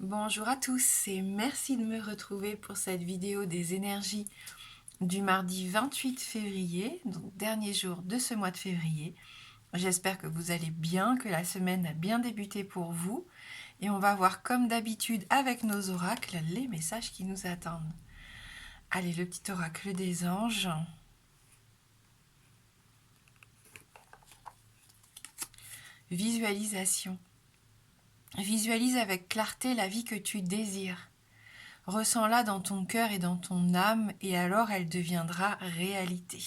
Bonjour à tous et merci de me retrouver pour cette vidéo des énergies du mardi 28 février, donc dernier jour de ce mois de février. J'espère que vous allez bien, que la semaine a bien débuté pour vous et on va voir comme d'habitude avec nos oracles les messages qui nous attendent. Allez, le petit oracle des anges. Visualisation. Visualise avec clarté la vie que tu désires. Ressens-la dans ton cœur et dans ton âme et alors elle deviendra réalité.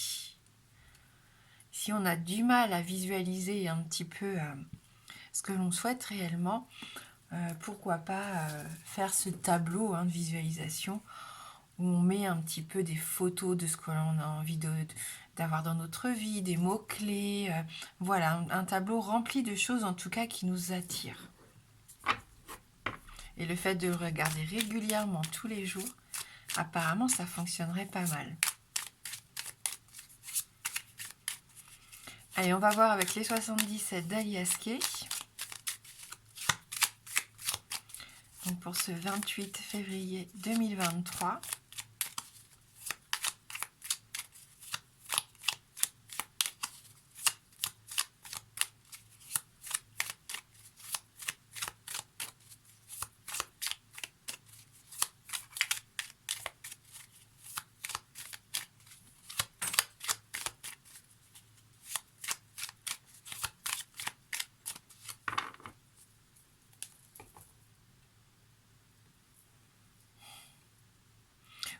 Si on a du mal à visualiser un petit peu ce que l'on souhaite réellement, pourquoi pas faire ce tableau de visualisation où on met un petit peu des photos de ce que l'on a envie d'avoir dans notre vie, des mots-clés, voilà, un tableau rempli de choses en tout cas qui nous attirent. Et le fait de le regarder régulièrement tous les jours, apparemment ça fonctionnerait pas mal. Allez, on va voir avec les 77 d'Alias Kay. Donc pour ce 28 février 2023.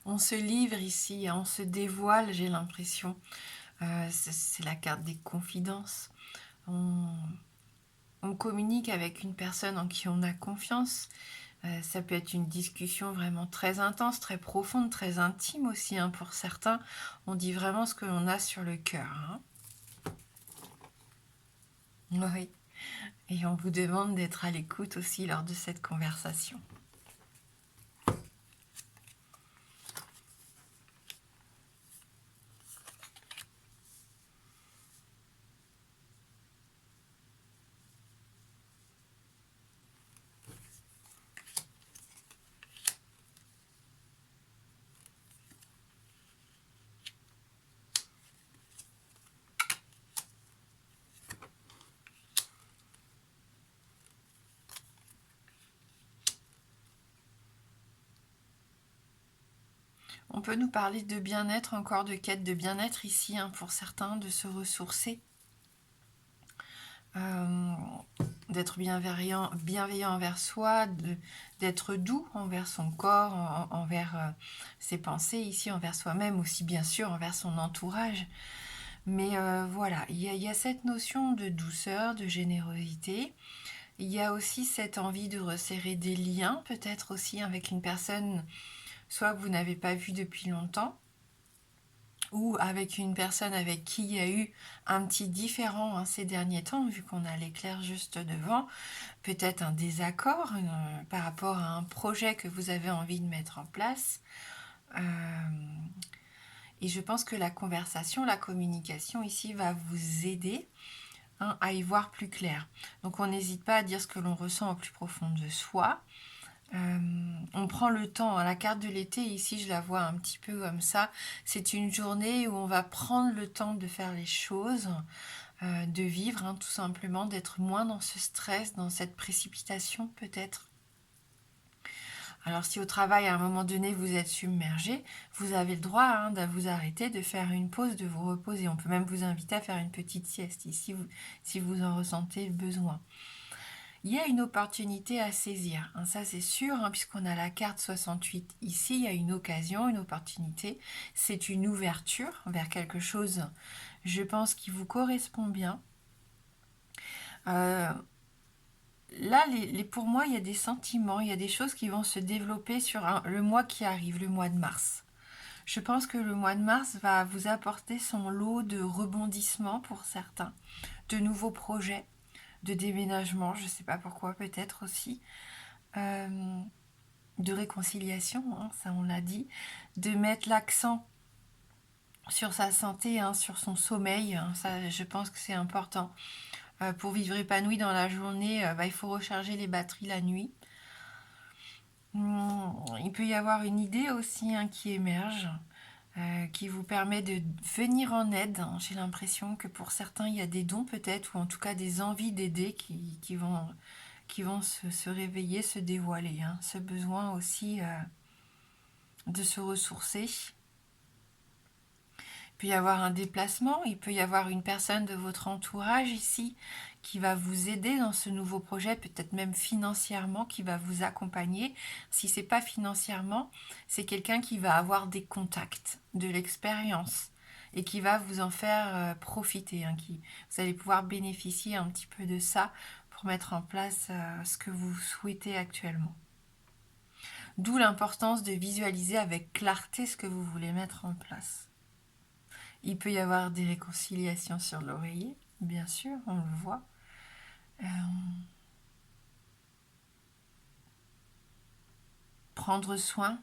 On se livre ici, on se dévoile, j'ai l'impression. C'est la carte des confidences. On communique avec une personne en qui on a confiance. Ça peut être une discussion vraiment très intense, très profonde, très intime aussi pour certains. On dit vraiment ce que l'on a sur le cœur. Oui. Et on vous demande d'être à l'écoute aussi lors de cette conversation. On peut nous parler de bien-être, encore de quête de bien-être ici, pour certains, de se ressourcer, d'être bienveillant envers soi, d'être doux envers son corps, envers ses pensées, ici envers soi-même, aussi bien sûr envers son entourage. Mais voilà, il y a cette notion de douceur, de générosité. Il y a aussi cette envie de resserrer des liens, peut-être aussi avec une personne soit que vous n'avez pas vue depuis longtemps, ou avec une personne avec qui il y a eu un petit différend ces derniers temps, vu qu'on a l'éclair juste devant, peut-être un désaccord par rapport à un projet que vous avez envie de mettre en place. Et je pense que la conversation, la communication ici va vous aider à y voir plus clair. Donc on n'hésite pas à dire ce que l'on ressent au plus profond de soi. On prend le temps, la carte de l'été ici je la vois un petit peu comme ça, c'est une journée où on va prendre le temps de faire les choses, de vivre tout simplement, d'être moins dans ce stress, dans cette précipitation peut-être. Alors si au travail à un moment donné vous êtes submergé, vous avez le droit de vous arrêter, de faire une pause, de vous reposer. On peut même vous inviter à faire une petite sieste ici si vous en ressentez le besoin. Il y a une opportunité à saisir, ça c'est sûr, puisqu'on a la carte 68 ici, il y a une occasion, une opportunité, c'est une ouverture vers quelque chose, je pense, qui vous correspond bien. Là, pour moi, il y a des sentiments, il y a des choses qui vont se développer sur le mois qui arrive, le mois de mars. Je pense que le mois de mars va vous apporter son lot de rebondissements pour certains, de nouveaux projets, de déménagement, je ne sais pas pourquoi, peut-être aussi, de réconciliation, ça on l'a dit, de mettre l'accent sur sa santé, sur son sommeil, ça je pense que c'est important. Pour vivre épanoui dans la journée, il faut recharger les batteries la nuit. Il peut y avoir une idée aussi qui émerge, qui vous permet de venir en aide. J'ai l'impression que pour certains, il y a des dons peut-être, ou en tout cas des envies d'aider qui vont se réveiller, se dévoiler. Ce besoin aussi de se ressourcer. Il peut y avoir un déplacement, il peut y avoir une personne de votre entourage ici qui va vous aider dans ce nouveau projet, peut-être même financièrement, qui va vous accompagner. Si c'est pas financièrement, c'est quelqu'un qui va avoir des contacts, de l'expérience et qui va vous en faire profiter. Vous allez pouvoir bénéficier un petit peu de ça pour mettre en place ce que vous souhaitez actuellement. D'où l'importance de visualiser avec clarté ce que vous voulez mettre en place. Il peut y avoir des réconciliations sur l'oreiller, bien sûr, on le voit. Prendre soin,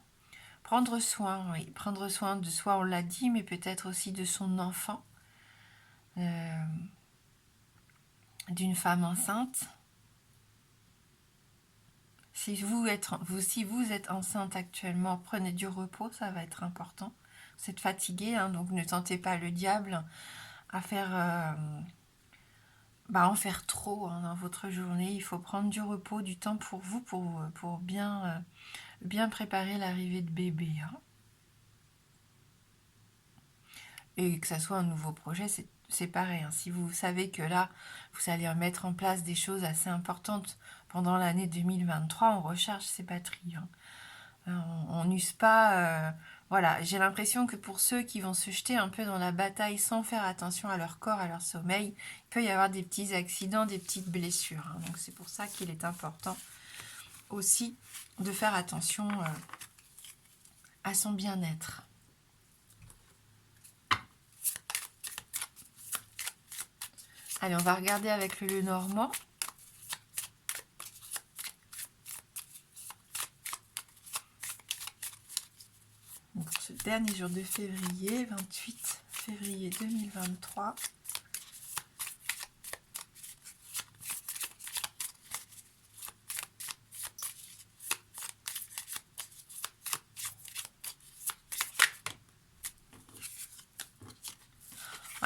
oui, prendre soin de soi, on l'a dit, mais peut-être aussi de son enfant, d'une femme enceinte. Si vous êtes enceinte actuellement, prenez du repos, ça va être important. Vous êtes fatigué, donc ne tentez pas le diable à faire... en faire trop dans votre journée. Il faut prendre du repos, du temps pour vous, pour bien préparer l'arrivée de bébé. Et que ça soit un nouveau projet, c'est pareil. Si vous savez que là, vous allez mettre en place des choses assez importantes pendant l'année 2023, on recharge ses batteries. On n'use pas... voilà, j'ai l'impression que pour ceux qui vont se jeter un peu dans la bataille sans faire attention à leur corps, à leur sommeil, il peut y avoir des petits accidents, des petites blessures. Donc c'est pour ça qu'il est important aussi de faire attention à son bien-être. Allez, on va regarder avec le Lenormand. Donc, ce dernier jour de février, 28 février 2023.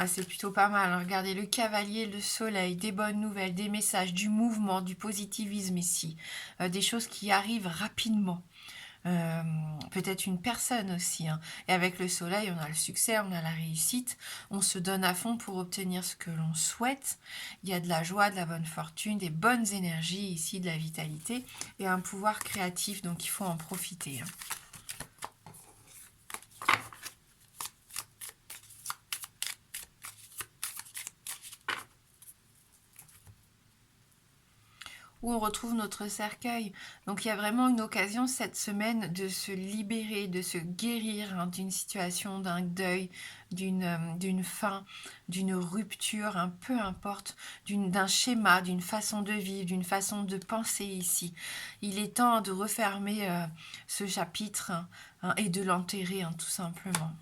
C'est plutôt pas mal. Regardez, le cavalier, le soleil, des bonnes nouvelles, des messages, du mouvement, du positivisme ici. Des choses qui arrivent rapidement. Peut-être une personne aussi. Et avec le soleil, on a le succès, on a la réussite. On se donne à fond pour obtenir ce que l'on souhaite. Il y a de la joie, de la bonne fortune, des bonnes énergies ici, de la vitalité et un pouvoir créatif. Donc, il faut en profiter. Où on retrouve notre cercueil. Donc il y a vraiment une occasion cette semaine de se libérer, de se guérir d'une situation, d'un deuil, d'une fin, d'une rupture, peu importe, d'un schéma, d'une façon de vivre, d'une façon de penser ici. Il est temps de refermer ce chapitre et de l'enterrer tout simplement.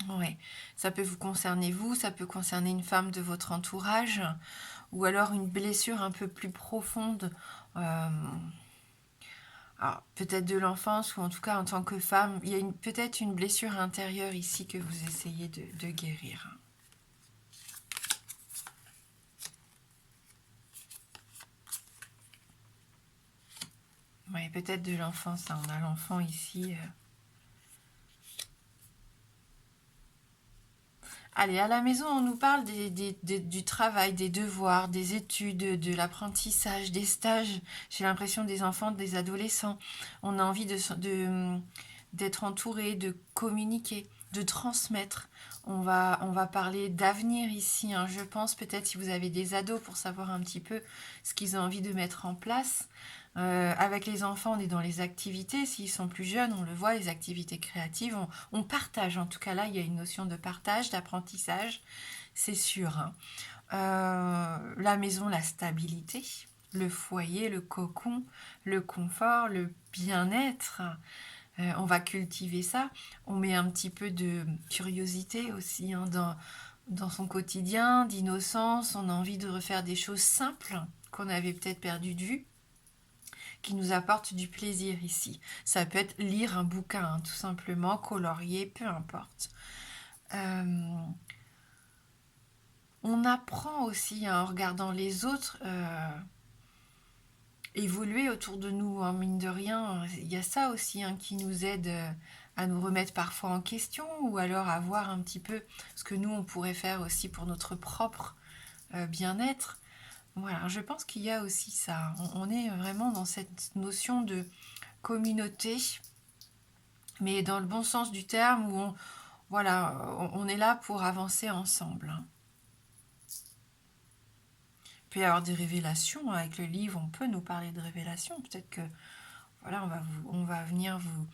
Ouais, ça peut vous concerner vous, ça peut concerner une femme de votre entourage, ou alors une blessure un peu plus profonde, peut-être de l'enfance, ou en tout cas en tant que femme, il y a peut-être une blessure intérieure ici que vous essayez de guérir. Oui, peut-être de l'enfance, on a l'enfant ici... Allez, à la maison, on nous parle du travail, des devoirs, des études, de l'apprentissage, des stages. J'ai l'impression des enfants, des adolescents. On a envie d'être entouré, de communiquer, de transmettre. On va parler d'avenir ici. Je pense peut-être si vous avez des ados pour savoir un petit peu ce qu'ils ont envie de mettre en place. Avec les enfants, on est dans les activités. S'ils sont plus jeunes, on le voit, les activités créatives. On partage. En tout cas, là, il y a une notion de partage, d'apprentissage. C'est sûr. La maison, la stabilité. Le foyer, le cocon, le confort, le bien-être. On va cultiver ça. On met un petit peu de curiosité aussi dans son quotidien, d'innocence. On a envie de refaire des choses simples qu'on avait peut-être perdues de vue, qui nous apporte du plaisir ici. Ça peut être lire un bouquin, hein, tout simplement, colorier, peu importe. On apprend aussi, hein, en regardant les autres, évoluer autour de nous, hein, mine de rien. Il y a ça aussi, hein, qui nous aide à nous remettre parfois en question, ou alors à voir un petit peu ce que nous, on pourrait faire aussi pour notre propre bien-être. Voilà, je pense qu'il y a aussi ça. On est vraiment dans cette notion de communauté, mais dans le bon sens du terme, où on est là pour avancer ensemble. Il peut y avoir des révélations, hein. Avec le livre, on peut nous parler de révélations. Peut-être que voilà, on va venir vous...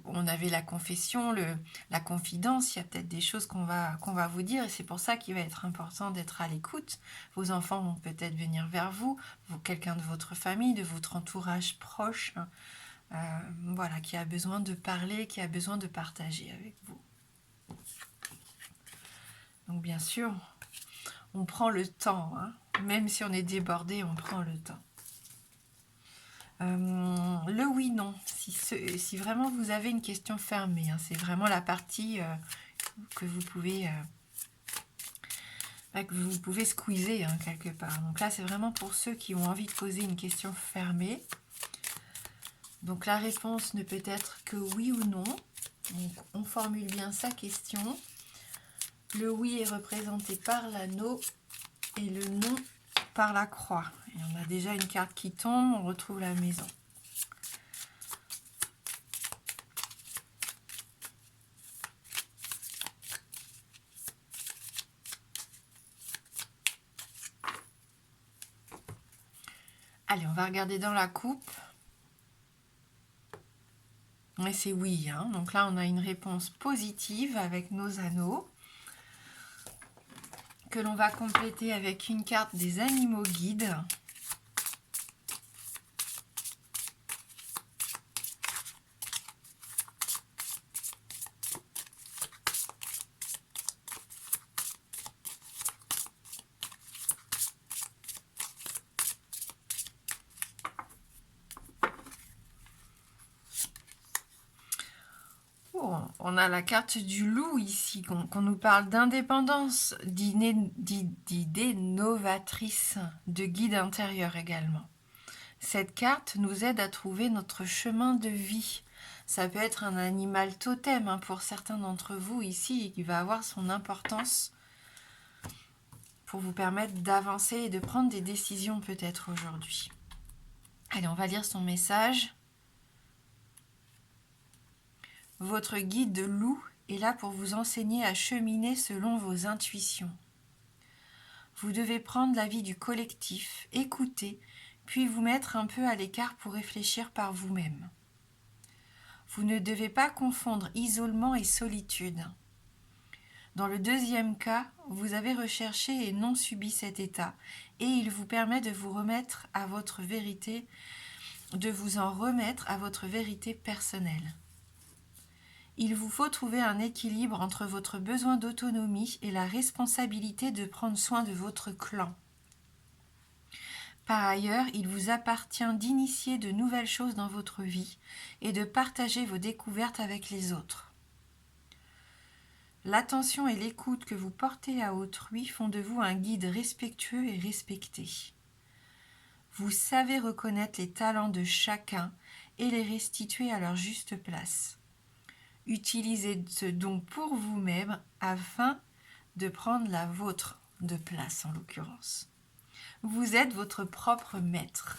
on avait la confession, la confidence, il y a peut-être des choses qu'on va vous dire, et c'est pour ça qu'il va être important d'être à l'écoute. Vos enfants vont peut-être venir vers vous, quelqu'un de votre famille, de votre entourage proche, hein, voilà, qui a besoin de parler, qui a besoin de partager avec vous. Donc bien sûr, on prend le temps, hein. Même si on est débordé, on prend le temps. Le oui-non, si vraiment vous avez une question fermée, hein, c'est vraiment la partie que vous pouvez squeezer, hein, quelque part. Donc là, c'est vraiment pour ceux qui ont envie de poser une question fermée. Donc la réponse ne peut être que oui ou non. Donc on formule bien sa question. Le oui est représenté par l'anneau et le non par la croix. Et on a déjà une carte qui tombe, on retrouve la maison. Allez, on va regarder dans la coupe. Et c'est oui, hein. Donc là, on a une réponse positive avec nos anneaux, que l'on va compléter avec une carte des animaux guides. On a la carte du loup ici, qu'on nous parle d'indépendance, d'idées novatrices, de guide intérieur également. Cette carte nous aide à trouver notre chemin de vie. Ça peut être un animal totem, hein, pour certains d'entre vous ici, qui va avoir son importance pour vous permettre d'avancer et de prendre des décisions peut-être aujourd'hui. Allez, on va lire son message. Votre guide de loup est là pour vous enseigner à cheminer selon vos intuitions. Vous devez prendre l'avis du collectif, écouter, puis vous mettre un peu à l'écart pour réfléchir par vous-même. Vous ne devez pas confondre isolement et solitude. Dans le deuxième cas, vous avez recherché et non subi cet état, et il vous permet de vous remettre à votre vérité, de vous en remettre à votre vérité personnelle. Il vous faut trouver un équilibre entre votre besoin d'autonomie et la responsabilité de prendre soin de votre clan. Par ailleurs, il vous appartient d'initier de nouvelles choses dans votre vie et de partager vos découvertes avec les autres. L'attention et l'écoute que vous portez à autrui font de vous un guide respectueux et respecté. Vous savez reconnaître les talents de chacun et les restituer à leur juste place. Utilisez ce don pour vous-même afin de prendre la vôtre de place en l'occurrence. Vous êtes votre propre maître.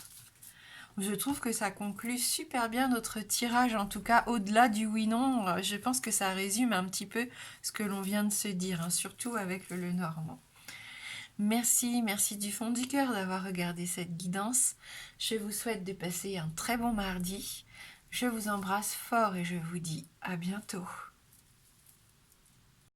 Je trouve que ça conclut super bien notre tirage, en tout cas au-delà du oui-non. Je pense que ça résume un petit peu ce que l'on vient de se dire, hein, surtout avec le Lenormand. Merci du fond du cœur d'avoir regardé cette guidance. Je vous souhaite de passer un très bon mardi. Je vous embrasse fort et je vous dis à bientôt.